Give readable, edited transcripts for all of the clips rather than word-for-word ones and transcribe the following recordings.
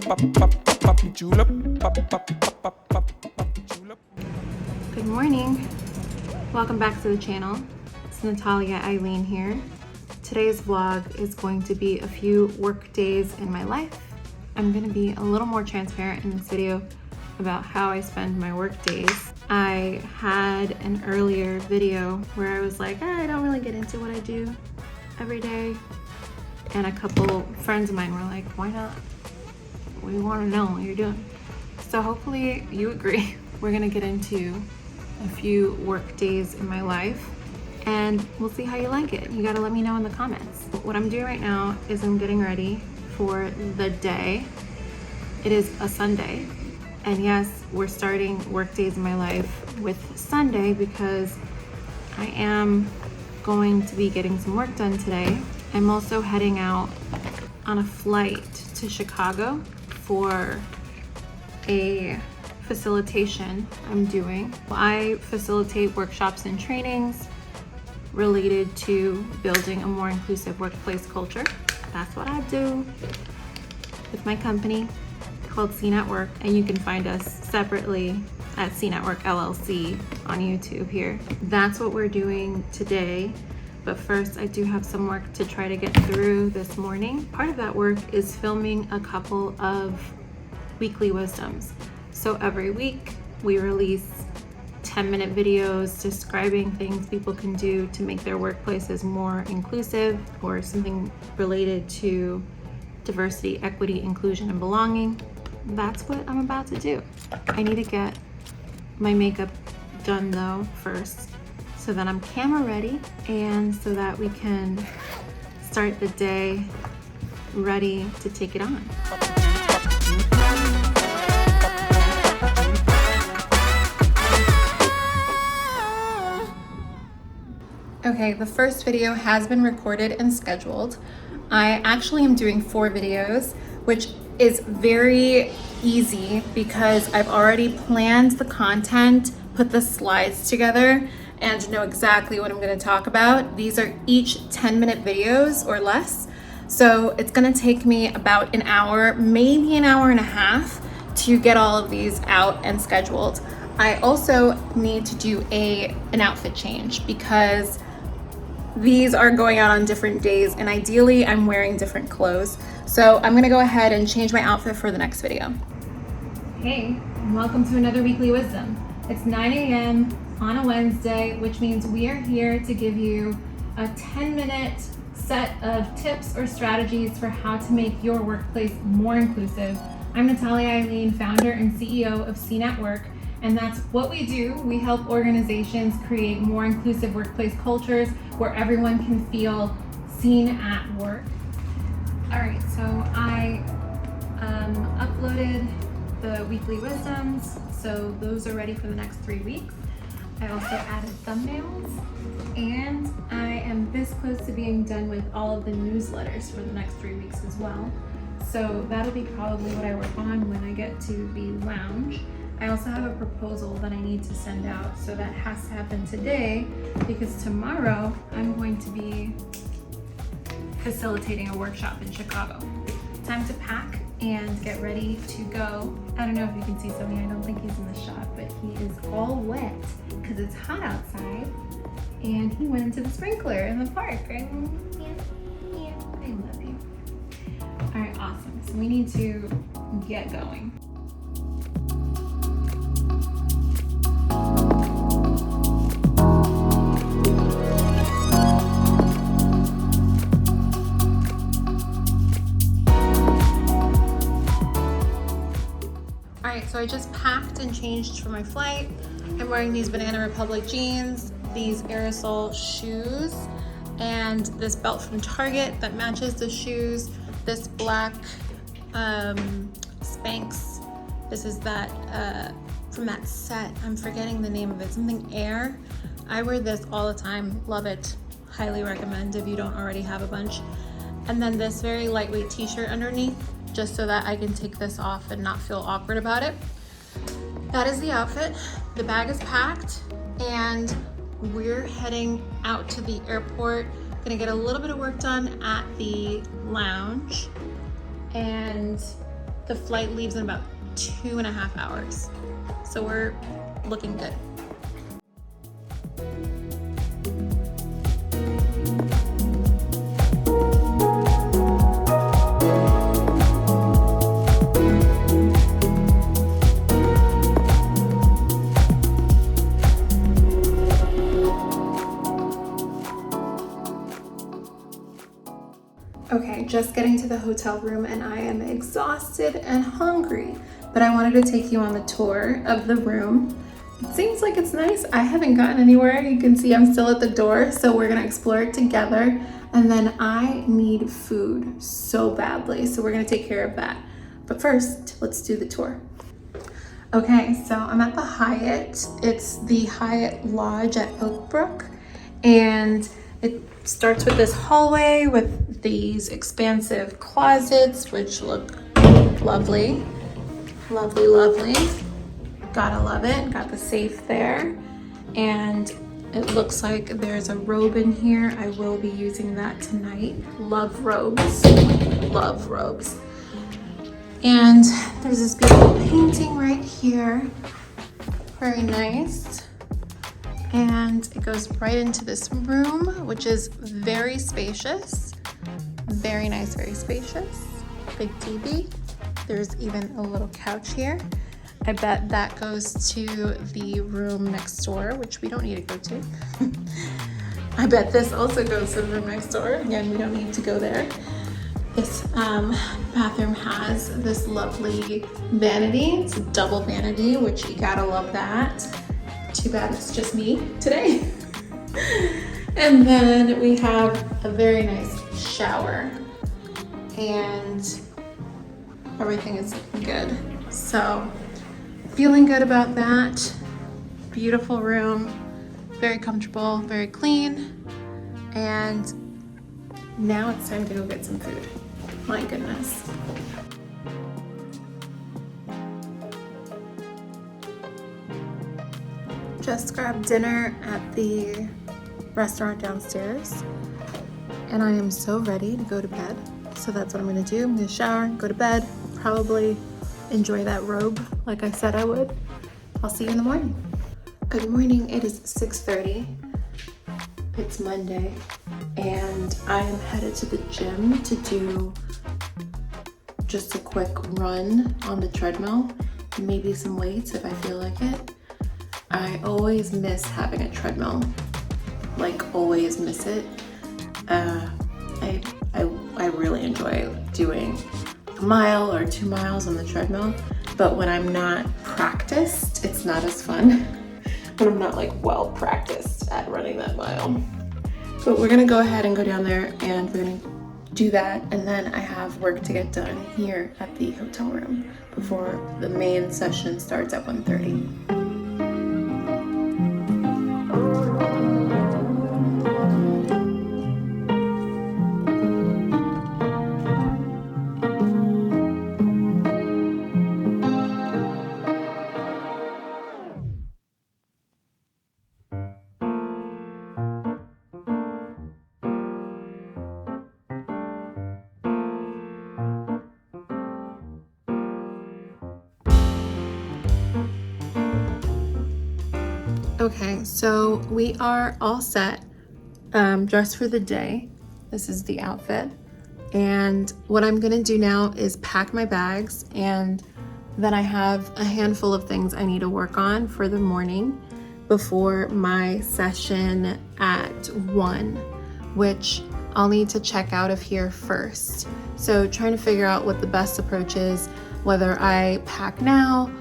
Good morning. Welcome back to the channel. It's Natalia Eileen here. Today's vlog is going to be a few work days in my life. I'm going to be a little more transparent in this video about how I spend my work days. I had an earlier video where I was like, I don't really get into what I do every day. And a couple friends of mine were like, why not? We want to know what you're doing. So hopefully you agree. We're gonna get into a few work days in my life and we'll see how you like it. You gotta let me know in the comments. What I'm doing right now is I'm getting ready for the day. It is a Sunday. And yes, we're starting work days in my life with Sunday because I am going to be getting some work done today. I'm also heading out on a flight to Chicago for a facilitation I'm doing. I facilitate workshops and trainings related to building a more inclusive workplace culture. That's what I do with my company called C Network, and you can find us separately at C Network LLC on YouTube here. That's what we're doing today. But first, I do have some work to try to get through this morning. Part of that work is filming a couple of weekly wisdoms. So every week, we release 10-minute videos describing things people can do to make their workplaces more inclusive, or something related to diversity, equity, inclusion, and belonging. That's what I'm about to do. I need to get my makeup done though first, so that I'm camera ready and so that we can start the day ready to take it on. Okay, the first video has been recorded and scheduled. I actually am doing 4 videos, which is very easy because I've already planned the content, put the slides together, and know exactly what I'm going to talk about. These are each 10-minute videos or less. So it's going to take me about an hour, maybe an hour and a half to get all of these out and scheduled. I also need to do an outfit change because these are going out on different days and ideally I'm wearing different clothes. So I'm going to go ahead and change my outfit for the next video. Hey, and welcome to another weekly wisdom. It's 9 a.m. on a Wednesday, which means we are here to give you a 10-minute set of tips or strategies for how to make your workplace more inclusive. I'm Natalia Eileen, founder and CEO of C Network, and that's what we do. We help organizations create more inclusive workplace cultures where everyone can feel seen at work. All right, so I uploaded the weekly wisdoms, so those are ready for the next 3 weeks. I also added thumbnails, and I am this close to being done with all of the newsletters for the next 3 weeks as well. So that'll be probably what I work on when I get to the lounge. I also have a proposal that I need to send out, so that has to happen today because tomorrow I'm going to be facilitating a workshop in Chicago. Time to pack and get ready to go. I don't know if you can see something. I don't think he's in the shot, but he is all wet because it's hot outside and he went into the sprinkler in the park. Right? Yeah, I love you. All right, awesome. So we need to get going. So I just packed and changed for my flight. I'm wearing these Banana Republic jeans, these aerosol shoes, and this belt from Target that matches the shoes, this black Spanx. This is that from that set. I'm forgetting the name of it, something Air. I wear this all the time, love it. Highly recommend if you don't already have a bunch. And then this very lightweight t-shirt underneath, just so that I can take this off and not feel awkward about it. That is the outfit. The bag is packed and we're heading out to the airport. Gonna get a little bit of work done at the lounge and The flight leaves in about 2.5 hours. So we're looking good. Okay, just getting to the hotel room and I am exhausted and hungry, but I wanted to take you on the tour of the room. It seems like it's nice. I haven't gotten anywhere. You can see I'm still at the door, so we're gonna explore it together. And then I need food so badly, so we're gonna take care of that. But first, let's do the tour. Okay, so I'm at the Hyatt. It's the Hyatt Lodge at Oakbrook, and it starts with this hallway with these expansive closets, which look lovely. Lovely, lovely. Gotta love it. Got the safe there. And it looks like there's a robe in here. I will be using that tonight. Love robes. Love robes. And there's this beautiful painting right here. Very nice. And it goes right into this room, which is very spacious. Very nice, very spacious. Big TV. There's even a little couch here. I bet that goes to the room next door, which we don't need to go to. I bet this also goes to the room next door. Again, we don't need to go there. This bathroom has this lovely vanity. It's a double vanity, which you gotta love that. Too bad it's just me today. And then we have a very nice shower and everything is looking good. So feeling good about that. Beautiful room, very comfortable, very clean. And now it's time to go get some food. My goodness. Just grabbed dinner at the restaurant downstairs, and I am so ready to go to bed. So that's what I'm gonna do. I'm gonna shower, go to bed, probably enjoy that robe like I said I would. I'll see you in the morning. Good morning, it is 6:30. It's Monday, and I am headed to the gym to do just a quick run on the treadmill and maybe some weights if I feel like it. I always miss having a treadmill, like always miss it. I really enjoy doing a mile or 2 miles on the treadmill, but when I'm not practiced, it's not as fun. When I'm not like well practiced at running that mile. But we're gonna go ahead and go down there and we're gonna do that, and then I have work to get done here at the hotel room before the main session starts at 1:30. Okay, so we are all set, dressed for the day. This is the outfit. And what I'm gonna do now is pack my bags, and then I have a handful of things I need to work on for the morning before my session at 1, which I'll need to check out of here first. So trying to figure out what the best approach is, whether I pack now,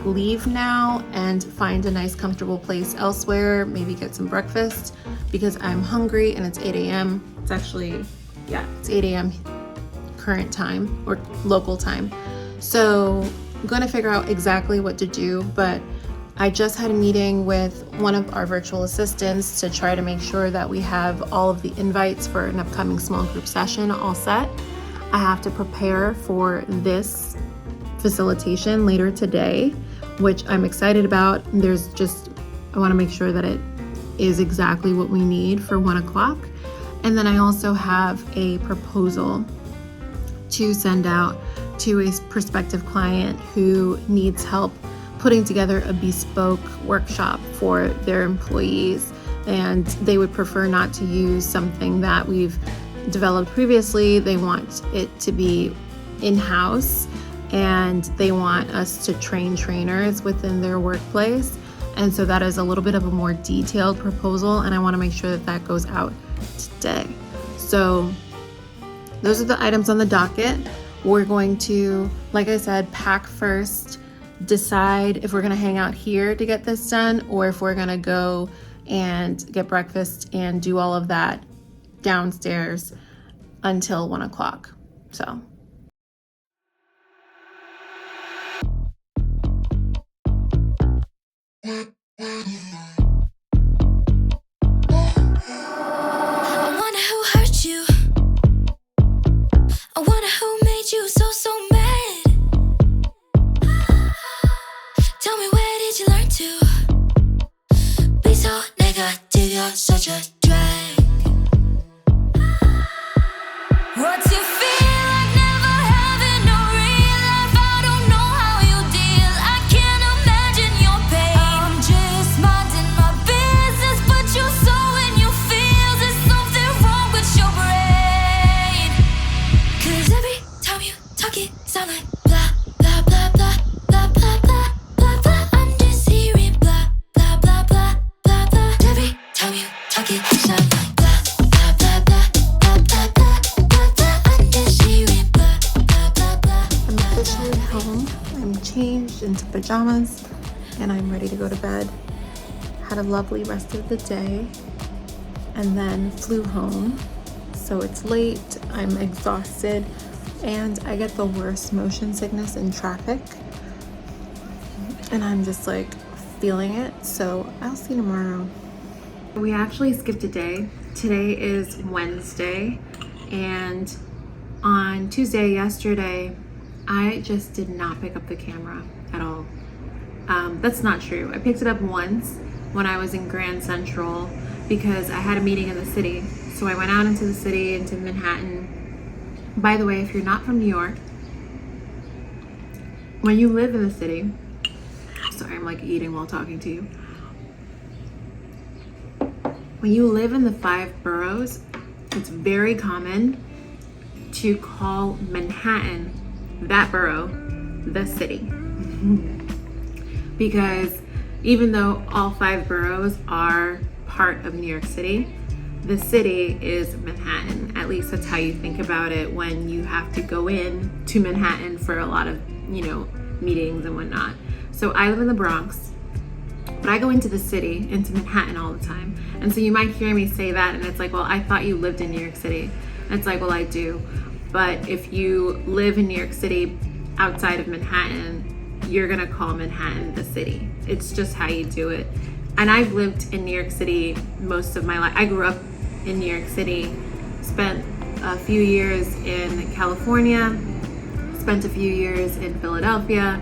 leave now and find a nice comfortable place elsewhere, maybe get some breakfast because I'm hungry and it's 8 a.m. It's actually, yeah, it's 8 a.m. current time or local time. So I'm gonna figure out exactly what to do, but I just had a meeting with one of our virtual assistants to try to make sure that we have all of the invites for an upcoming small group session all set. I have to prepare for this facilitation later today, which I'm excited about. I want to make sure that it is exactly what we need for 1 o'clock. And then I also have a proposal to send out to a prospective client who needs help putting together a bespoke workshop for their employees, and they would prefer not to use something that we've developed previously. They want it to be in-house, and they want us to train trainers within their workplace. And so that is a little bit of a more detailed proposal, and I want to make sure that that goes out today. So those are the items on the docket. We're going to, like I said, pack first, decide if we're going to hang out here to get this done, or if we're going to go and get breakfast and do all of that downstairs until 1 o'clock. So I wonder who hurt you. I wonder who made you so mad. Tell me, where did you learn to be so negative? You're such a drag. What's your feel like never having no real life? I don't know how you deal. I can't imagine your pain. I'm just minding my business, but you're so in your feels. There's something wrong with your brain. 'Cause every time you talk it sound like blah blah blah blah blah blah blah blah blah. I'm just hearing blah blah blah blah blah blah. Every time you talk it sound like blah blah blah blah blah blah blah blah blah. I'm just hearing blah blah blah blah. I'm officially home. I'm changed into pajamas and I'm ready to go to bed. Had a lovely rest of the day and then flew home. So it's late, I'm exhausted, and I get the worst motion sickness in traffic. And I'm just like feeling it. So I'll see you tomorrow. We actually skipped a day. Today is Wednesday, and on Tuesday, yesterday, I just did not pick up the camera at all. That's not true. I picked it up once when I was in Grand Central because I had a meeting in the city. So I went out into the city, into Manhattan. By the way, if you're not from New York, when you live in the city, sorry, I'm like eating while talking to you. When you live in the 5 boroughs, it's very common to call Manhattan, that borough, the city. Because even though all 5 boroughs are part of New York City, the city is Manhattan. At least that's how you think about it when you have to go in to Manhattan for a lot of, meetings and whatnot. So I live in the Bronx, but I go into the city, into Manhattan all the time. And so you might hear me say that and it's like, well, I thought you lived in New York City. And it's like, well, I do. But if you live in New York City outside of Manhattan, you're gonna call Manhattan the city. It's just how you do it. And I've lived in New York City most of my life. I grew up in New York City, spent a few years in California, spent a few years in Philadelphia,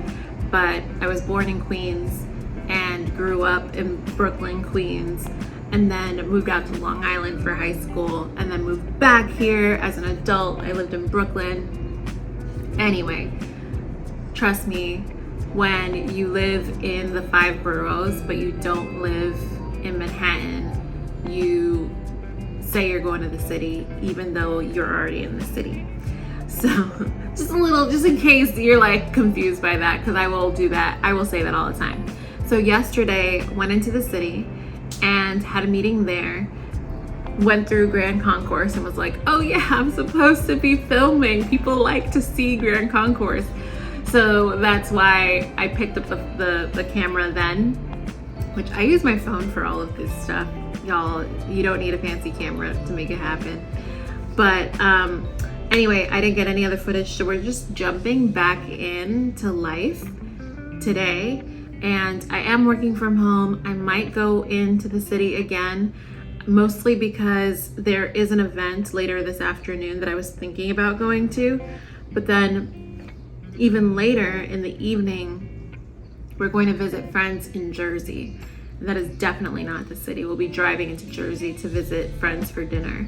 but I was born in Queens and grew up in Brooklyn, Queens, and then moved out to Long Island for high school, and then moved back here as an adult. I lived in Brooklyn. Anyway, trust me, when you live in the 5 boroughs, but you don't live in Manhattan, you say you're going to the city, even though you're already in the city. So just in case you're like confused by that, because I will do that. I will say that all the time. So yesterday, went into the city and had a meeting there, went through Grand Concourse and was like, oh yeah, I'm supposed to be filming. People like to see Grand Concourse. So that's why I picked up the camera then, which I use my phone for all of this stuff. Y'all, you don't need a fancy camera to make it happen. But anyway, I didn't get any other footage, so we're just jumping back into life today. And I am working from home. I might go into the city again, mostly because there is an event later this afternoon that I was thinking about going to. But then even later in the evening, we're going to visit friends in Jersey. That is definitely not the city. We'll be driving into Jersey to visit friends for dinner.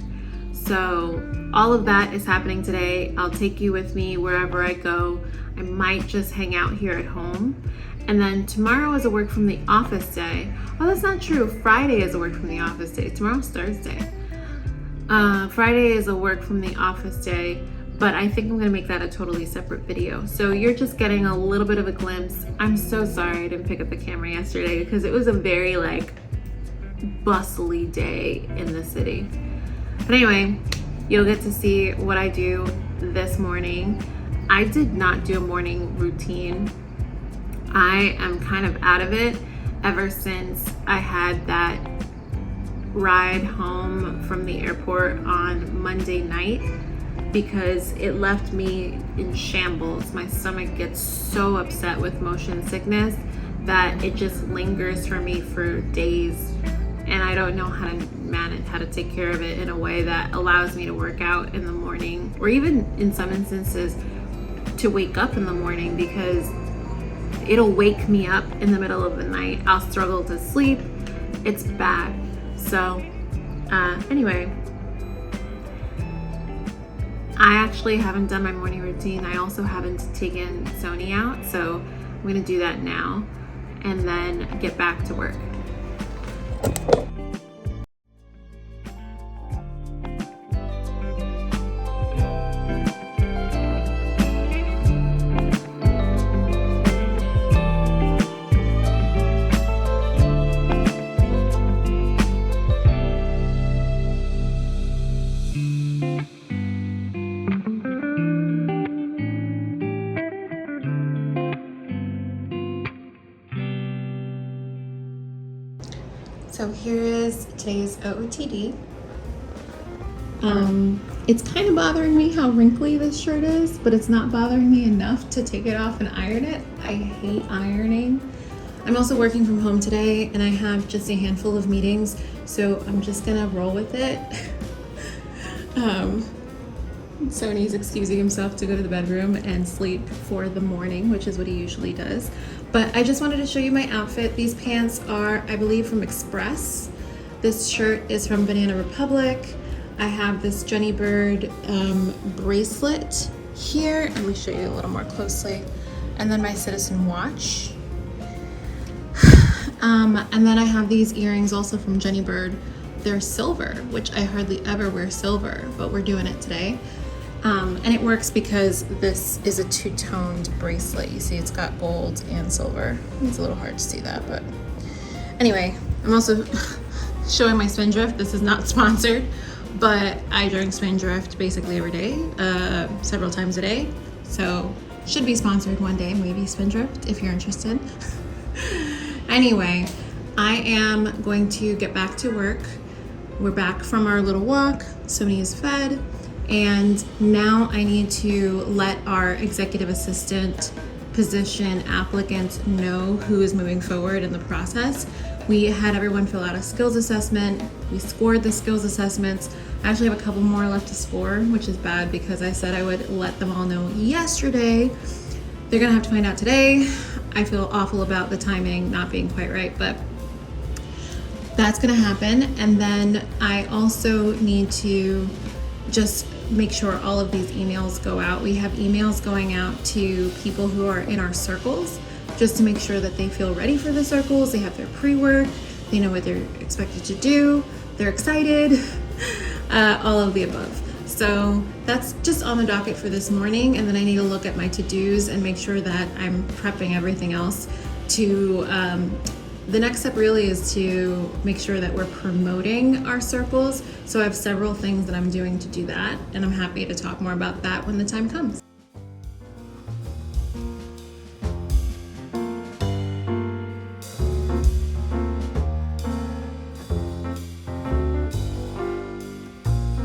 So all of that is happening today. I'll take you with me wherever I go. I might just hang out here at home. And then tomorrow is a work from the office day. Oh, that's not true. Friday is a work from the office day. Tomorrow's Thursday. Friday is a work from the office day, but I think I'm gonna make that a totally separate video. So you're just getting a little bit of a glimpse. I'm so sorry I didn't pick up the camera yesterday because it was a very bustly day in the city. But anyway, you'll get to see what I do this morning. I did not do a morning routine. I am kind of out of it ever since I had that ride home from the airport on Monday night, because it left me in shambles. My stomach gets so upset with motion sickness that it just lingers for me for days, and I don't know how to manage, how to take care of it in a way that allows me to work out in the morning, or even in some instances to wake up in the morning, because it'll wake me up in the middle of the night. I'll struggle to sleep. It's bad. So anyway, I actually haven't done my morning routine. I also haven't taken Sony out, so I'm gonna do that now and then get back to work. So here is today's OOTD. It's kind of bothering me how wrinkly this shirt is, but it's not bothering me enough to take it off and iron it. I hate ironing. I'm also working from home today and I have just a handful of meetings, so I'm just gonna roll with it. Sony's excusing himself to go to the bedroom and sleep for the morning, which is what he usually does. But I just wanted to show you my outfit. These pants are, I believe, from Express. This shirt is from Banana Republic. I have this Jenny Bird bracelet here. Let me show you a little more closely. And then my Citizen watch. And then I have these earrings also from Jenny Bird. They're silver, which I hardly ever wear silver, but we're doing it today. And it works because this is a two-toned bracelet. You see it's got gold and silver. It's a little hard to see that, but anyway, I'm also showing my Spindrift. This is not sponsored, but I drink Spindrift basically every day, several times a day. So should be sponsored one day, maybe Spindrift, if you're interested. Anyway, I am going to get back to work. We're back from our little walk. Sony is fed. And now I need to let our executive assistant position applicants know who is moving forward in the process. We had everyone fill out a skills assessment. We scored the skills assessments. I actually have a couple more left to score, which is bad because I said I would let them all know yesterday. They're gonna have to find out today. I feel awful about the timing not being quite right, but that's gonna happen. And then I also need to just make sure all of these emails go out. We have emails going out to people who are in our circles, just to make sure that they feel ready for the circles. They have their pre-work, they know what they're expected to do, they're excited, all of the above. So that's just on the docket for this morning. And then I need to look at my to-dos and make sure that I'm prepping everything else to, the next step really is to make sure that we're promoting our circles. So I have several things that I'm doing to do that, and I'm happy to talk more about that when the time comes.